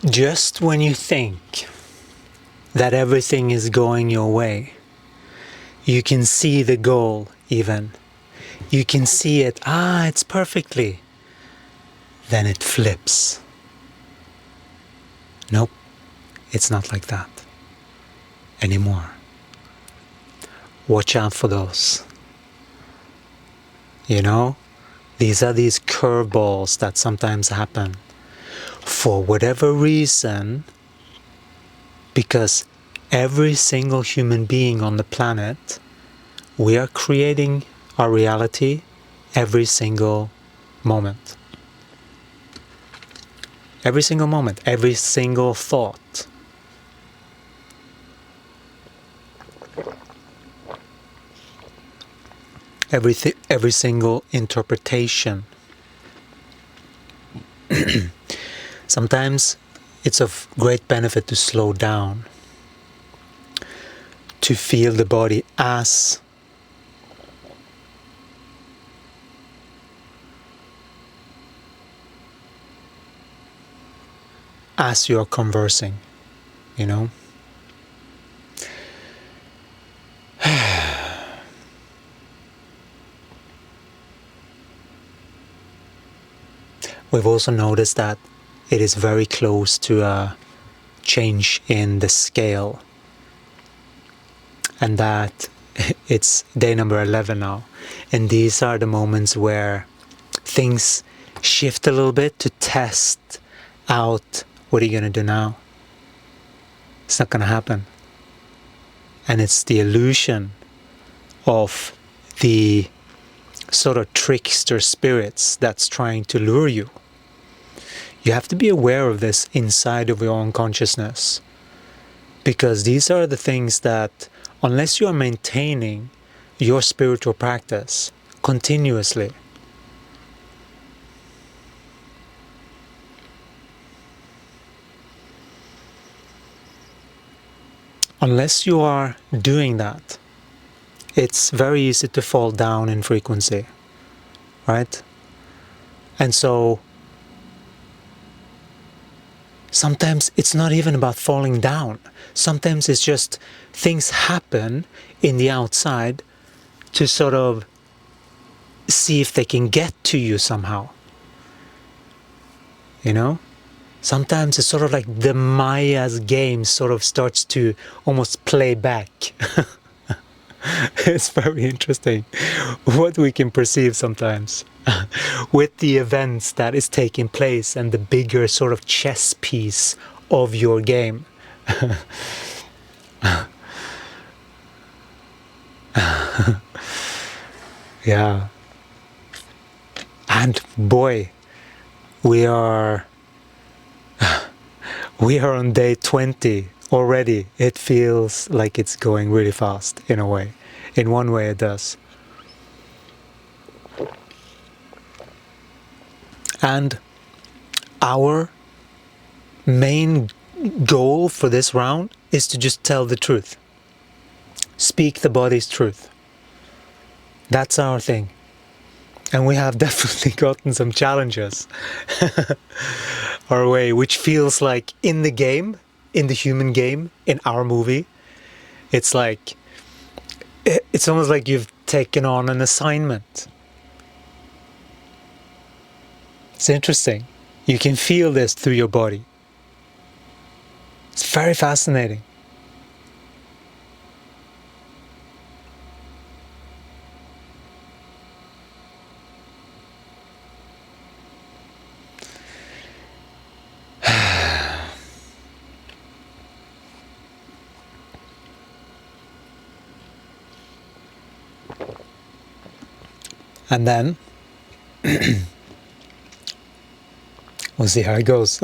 Just when you think that everything is going your way, you can see the goal even. You can see it, it's perfectly. Then it flips. Nope, it's not like that anymore. Watch out for those. You know, these are these curveballs that sometimes happen. For whatever reason, because every single human being on the planet, we are creating our reality every single moment. Every single moment, every single thought. Every single interpretation. Sometimes it's of great benefit to slow down, to feel the body as you are conversing, you know. We've also noticed that it is very close to a change in the scale, and that it's day number 11 now, and these are the moments where things shift a little bit to test out what are you going to do now. It's not going to happen, and it's the illusion of the sort of trickster spirits that's trying to lure you. You have to be aware of this inside of your own consciousness, because these are the things that, unless you are maintaining your spiritual practice continuously, unless you are doing that, it's very easy to fall down in frequency, right? And so sometimes it's not even about falling down. Sometimes it's just things happen in the outside to sort of see if they can get to you somehow. You know? Sometimes it's sort of like the Maya's game sort of starts to almost play back. It's very interesting what we can perceive sometimes with the events that is taking place and the bigger sort of chess piece of your game. Yeah. And boy, we are on day 20 already. It feels like it's going really fast in a way. In one way it does. And our main goal for this round is to just tell the truth. Speak the body's truth. That's our thing. And we have definitely gotten some challenges our way, which feels like in the game, in the human game, in our movie, it's like, it's almost like you've taken on an assignment. It's interesting. You can feel this through your body. It's very fascinating. And then we'll see how it goes.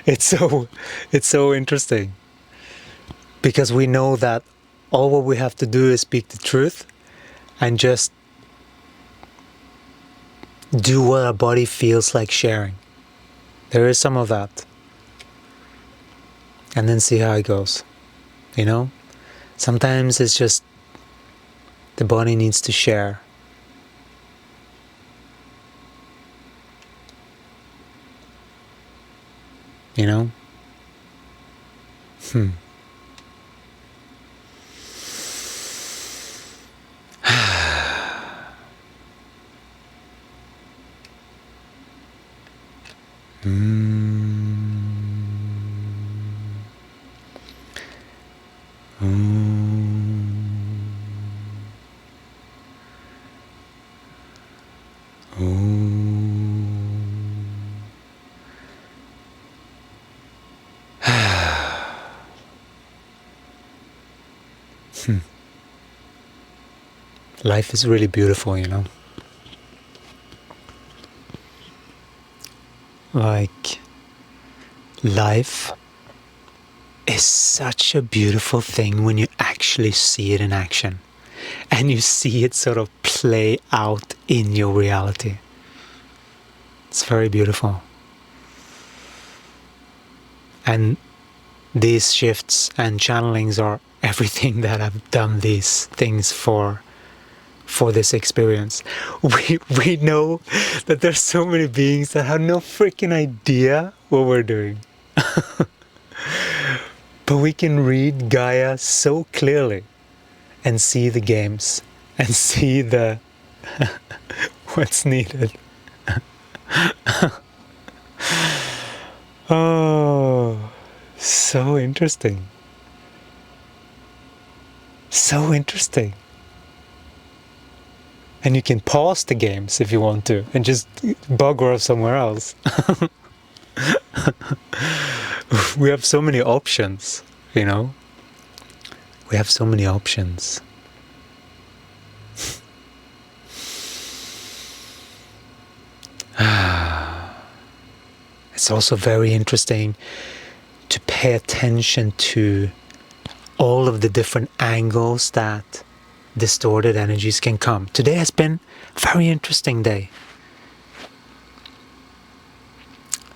It's so interesting, because we know that all what we have to do is speak the truth and just do what our body feels like sharing. There is some of that. And then see how it goes. You know? Sometimes it's just the body needs to share. you know? Life is really beautiful, you know? Like, life is such a beautiful thing when you actually see it in action. And you see it sort of play out in your reality. It's very beautiful. And these shifts and channelings are everything that I've done these things for this experience. We know that there's so many beings that have no freaking idea what we're doing. But we can read Gaia so clearly and see the games and see the what's needed. Oh, so interesting. So interesting. And you can pause the games if you want to and just bugger off somewhere else. We have so many options, you know? We have so many options. It's also very interesting to pay attention to all of the different angles that distorted energies can come. Today has been a very interesting day.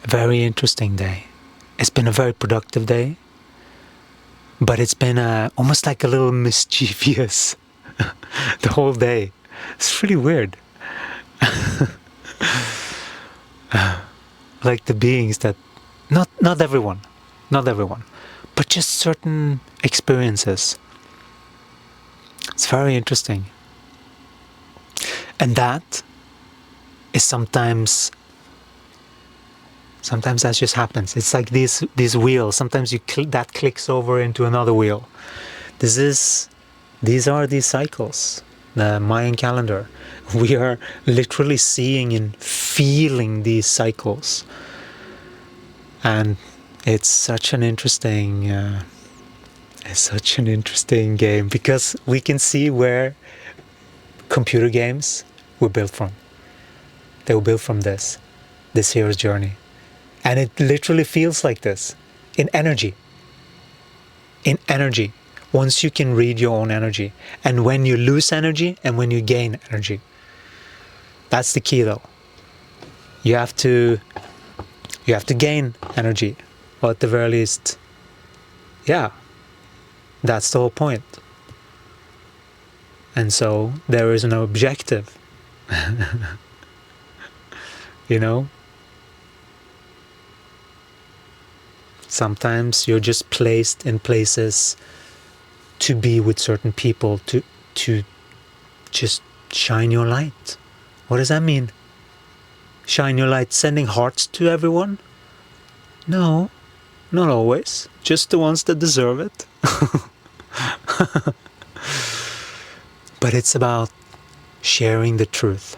A very interesting day. It's been a very productive day, but it's been almost like a little mischievous the whole day. It's really weird. Like the beings that, not everyone, but just certain experiences. It's very interesting. And that is sometimes that just happens. It's like these wheels. Sometimes that clicks over into another wheel. These are these cycles. The Mayan calendar. We are literally seeing and feeling these cycles. And it's such an interesting game because we can see where computer games were built from. They were built from this hero's journey. And it literally feels like this in energy. Once you can read your own energy, and when you lose energy and when you gain energy. That's the key though. You have to gain energy, or at the very least, yeah, that's the whole point. And so there is an objective, you know? Sometimes you're just placed in places to be with certain people, to just shine your light. What does that mean? Shine your light, sending hearts to everyone? No, not always. Just the ones that deserve it. But it's about sharing the truth.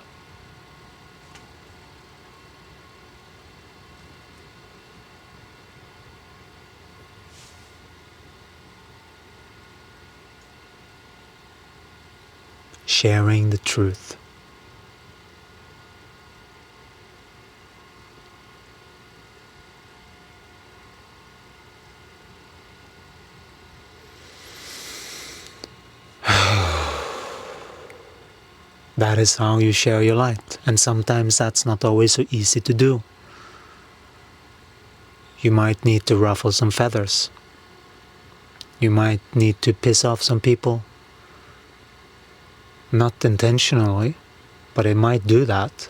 Sharing the truth. That is how you share your light. And sometimes that's not always so easy to do. You might need to ruffle some feathers. You might need to piss off some people. Not intentionally, but it might do that.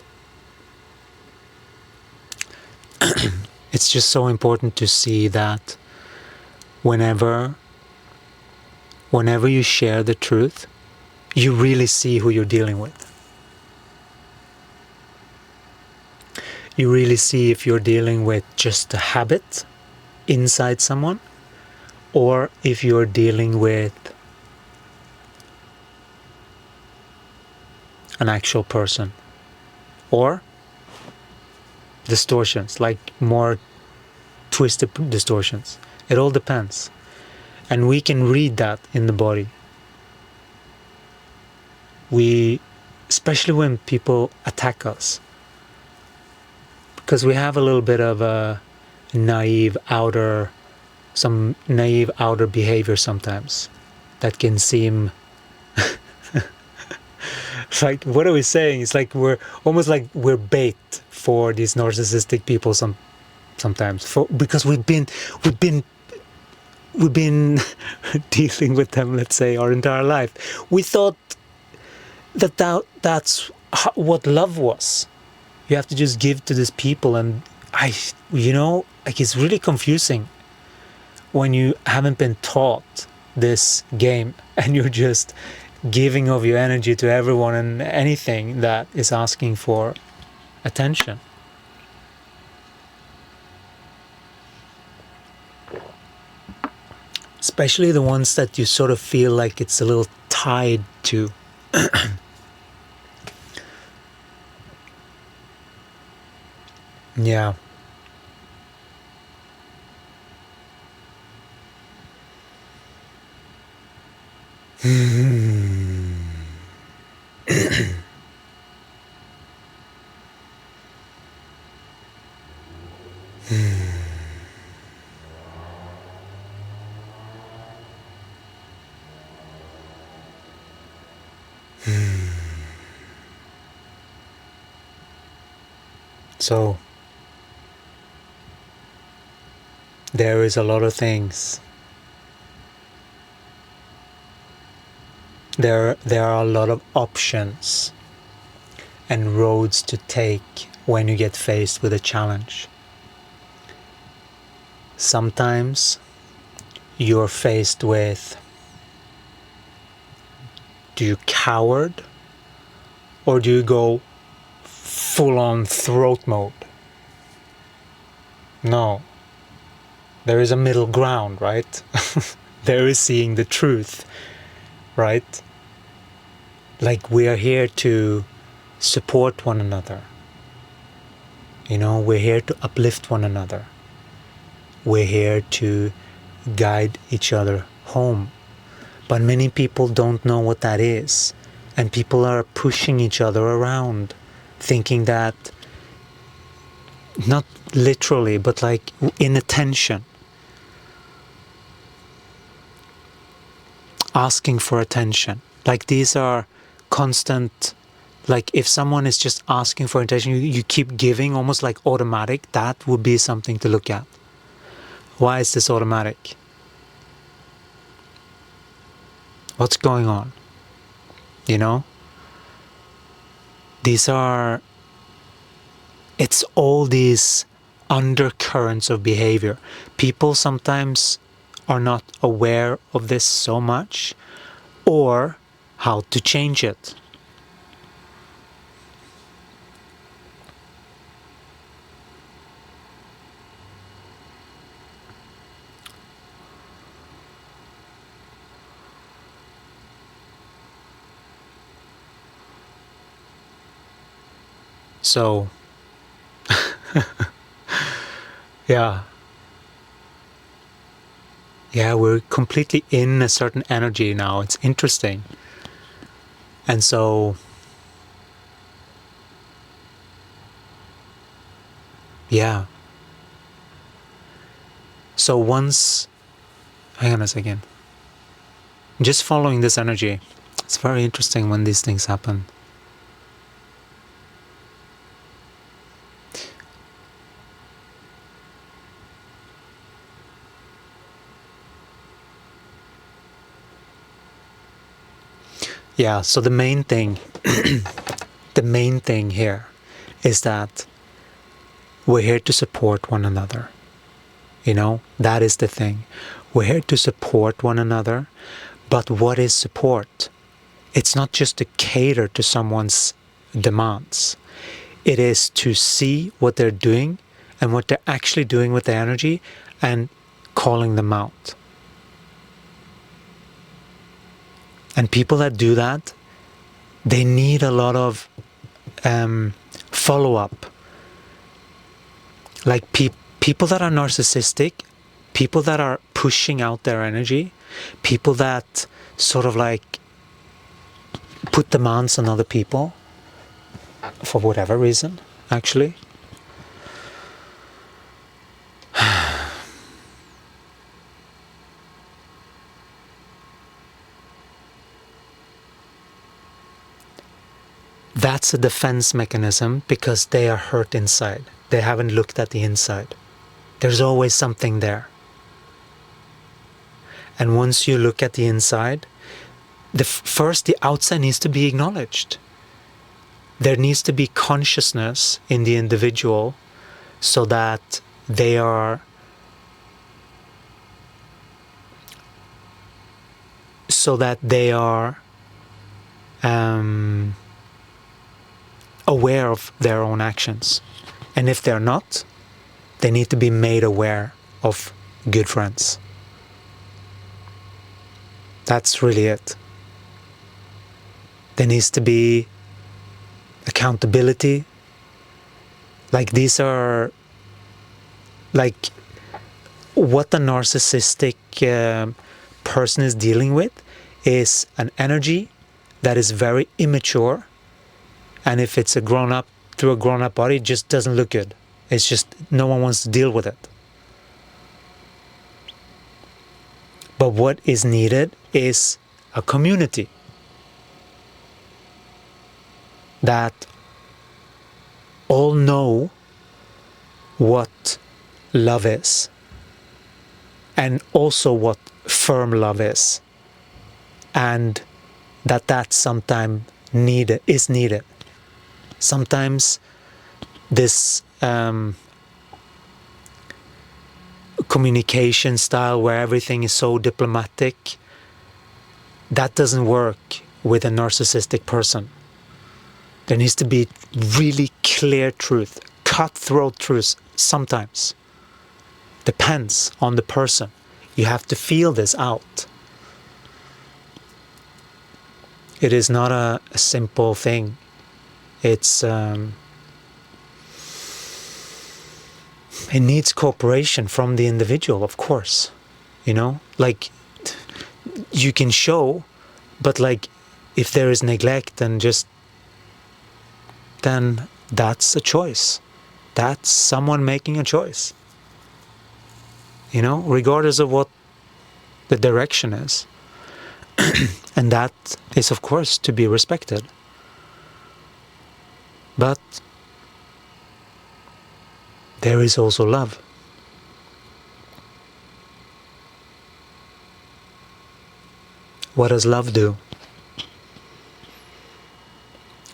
it's just so important to see that whenever you share the truth, you really see who you're dealing with. You really see if you're dealing with just a habit inside someone, or if you're dealing with an actual person, or distortions, like more twisted distortions. It all depends. And we can read that in the body. Especially when people attack us, because we have a little bit of a naive outer behavior sometimes that can seem like, what are we saying? It's like we're almost like we're bait for these narcissistic people sometimes, because we've been dealing with them, let's say, our entire life. We thought that's what love was. You have to just give to these people, and like, it's really confusing when you haven't been taught this game and you're just giving of your energy to everyone and anything that is asking for attention. Especially the ones that you sort of feel like it's a little tied to. Yeah. So there is a lot of things. There are a lot of options and roads to take when you get faced with a challenge. Sometimes you're faced with, do you coward or do you go full-on throat mode? No. There is a middle ground, right? There is seeing the truth, right? Like, we are here to support one another. We're here to uplift one another. We're here to guide each other home. But many people don't know what that is. And people are pushing each other around, thinking that, not literally, but like in attention. Asking for attention. Like, these are constant, like if someone is just asking for attention, you keep giving, almost like automatic. That would be something to look at. Why is this automatic? What's going on? It's all these undercurrents of behavior. People sometimes are not aware of this so much, or how to change it. So, yeah, we're completely in a certain energy now. It's interesting. And so, yeah. So hang on a second. Just following this energy. It's very interesting when these things happen. Yeah, so the main thing here is that we're here to support one another. You know, that is the thing. We're here to support one another. But what is support? It's not just to cater to someone's demands. It is to see what they're doing and what they're actually doing with their energy and calling them out. And people that do that, they need a lot of follow-up. Like people that are narcissistic, people that are pushing out their energy, people that sort of like put demands on other people for whatever reason, actually. That's a defense mechanism because they are hurt inside. They haven't looked at the inside. There's always something there. And once you look at the inside, first the outside needs to be acknowledged. There needs to be consciousness in the individual so that they are aware of their own actions. And if they're not, they need to be made aware of good friends. That's really it. There needs to be accountability. Like these are like what the narcissistic person is dealing with is an energy that is very immature, and if it's a grown-up through a grown-up body, it just doesn't look good. It's just no one wants to deal with it. But what is needed is a community that all know what love is and also what firm love is, and that sometimes is needed. Sometimes this communication style where everything is so diplomatic, that doesn't work with a narcissistic person. There needs to be really clear truth, cutthroat truth sometimes. Depends on the person. You have to feel this out. It is not a simple thing. It needs cooperation from the individual, of course. You know, like you can show, but like if there is neglect and then that's a choice. That's someone making a choice. You know, regardless of what the direction is. And that is, of course, to be respected. But there is also love. What does love do?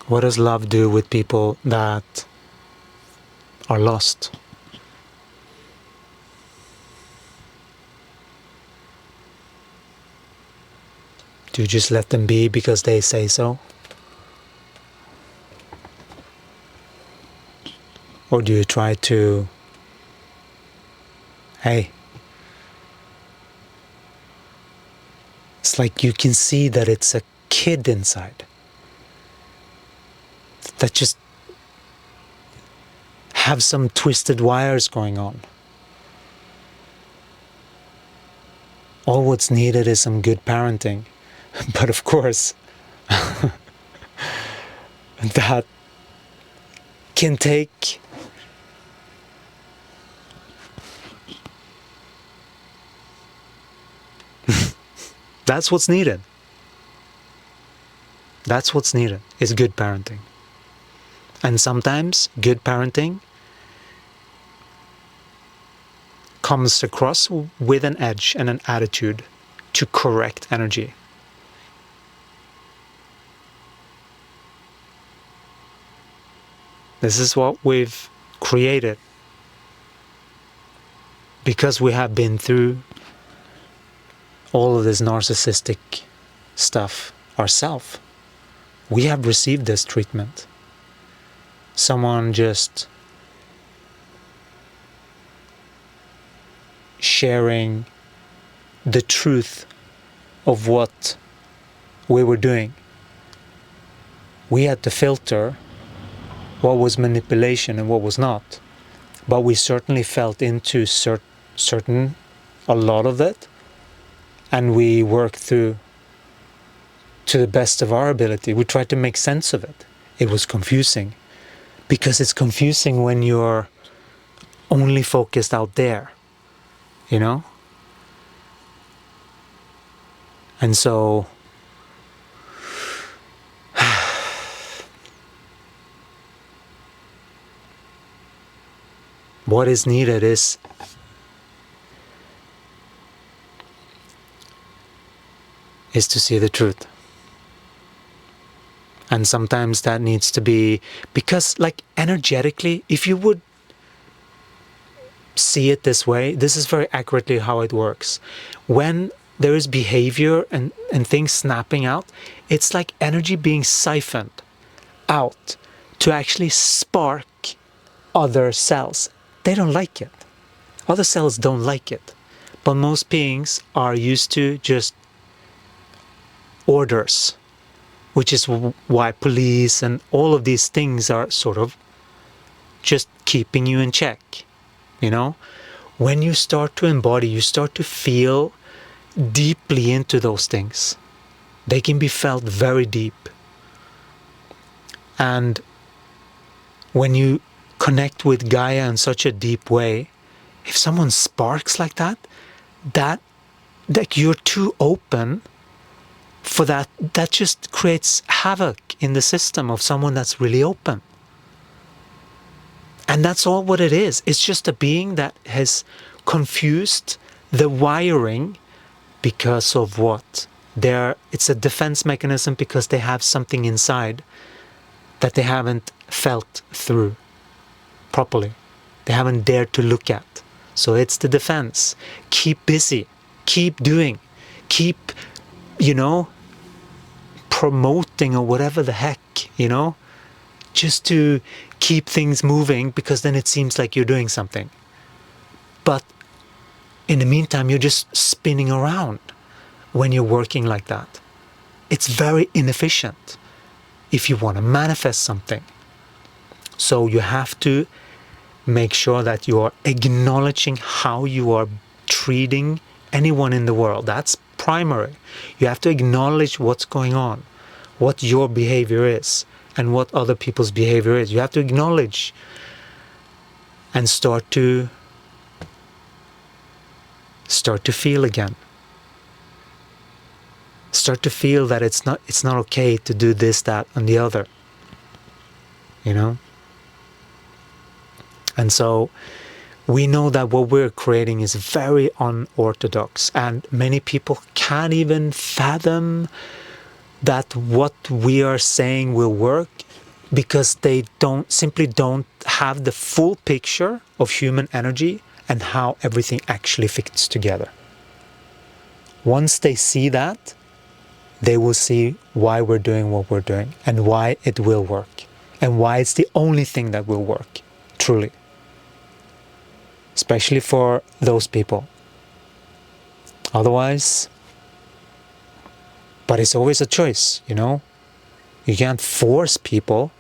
What does love do with people that are lost? Do you just let them be because they say so? Or do you try to, hey, it's like you can see that it's a kid inside that just have some twisted wires going on. All what's needed is some good parenting. But of course, that can take that's what's needed. That's what's needed, is good parenting. And sometimes good parenting comes across with an edge and an attitude to correct energy. This is what we've created because we have been through all of this narcissistic stuff ourselves, we have received this treatment. Someone just sharing the truth of what we were doing. We had to filter what was manipulation and what was not. But we certainly felt into a lot of it, and we worked through to the best of our ability. We tried to make sense of it. It was confusing, because it's confusing when you're only focused out there, you know? And so what is needed is to see the truth. And sometimes that needs to be, because like energetically, if you would see it this way, this is very accurately how it works. When there is behavior and things snapping out, it's like energy being siphoned out to actually spark other cells. They don't like it. Other cells don't like it. But most beings are used to just orders, which is why police and all of these things are sort of just keeping you in check, you know? When you start to embody, you start to feel deeply into those things. They can be felt very deep. And when you connect with Gaia in such a deep way, if someone sparks like that you're too open for that just creates havoc in the system of someone that's really open. And that's all what it is. It's just a being that has confused the wiring because of what? It's a defense mechanism because they have something inside that they haven't felt through properly. They haven't dared to look at. So it's the defense. Keep busy. Keep doing. Keep, promoting or whatever the heck, just to keep things moving, because then it seems like you're doing something. But in the meantime, you're just spinning around when you're working like that. It's very inefficient if you want to manifest something. So you have to make sure that you are acknowledging how you are treating anyone in the world. That's primary. You have to acknowledge what's going on, what your behavior is, and what other people's behavior is. You have to acknowledge and start to feel again. Start to feel that it's not okay to do this, that, and the other. And so we know that what we're creating is very unorthodox, and many people can't even fathom that what we are saying will work, because they simply don't have the full picture of human energy and how everything actually fits together. Once they see that, they will see why we're doing what we're doing and why it will work and why it's the only thing that will work, truly. Especially for those people. Otherwise, but it's always a choice, You can't force people.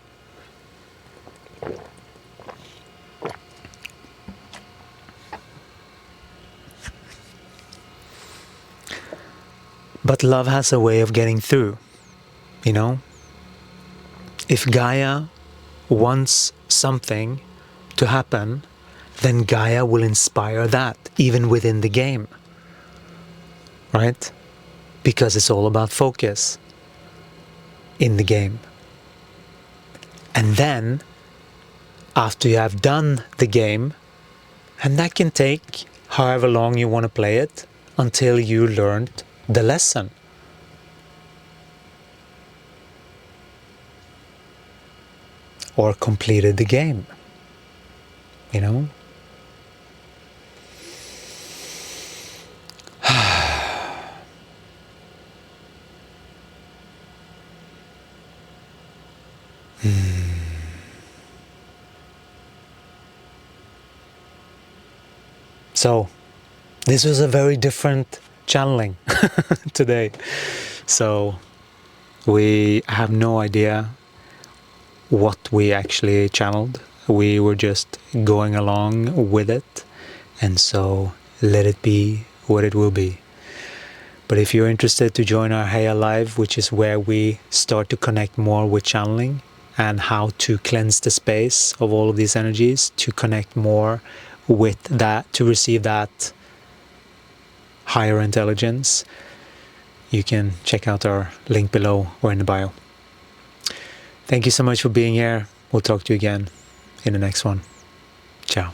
But love has a way of getting through, If Gaia wants something to happen, then Gaia will inspire that, even within the game. Right? Because it's all about focus in the game. And then, after you have done the game, and that can take however long you want to play it, until you learned the lesson. Or completed the game. So, this was a very different channeling today. So, we have no idea what we actually channeled. We were just going along with it, and so let it be what it will be. But if you're interested to join our Higher Live, which is where we start to connect more with channeling and how to cleanse the space of all of these energies, to connect more with that, to receive that higher intelligence, you can check out our link below or in the bio. Thank you so much for being here. We'll talk to you again in the next one. Ciao.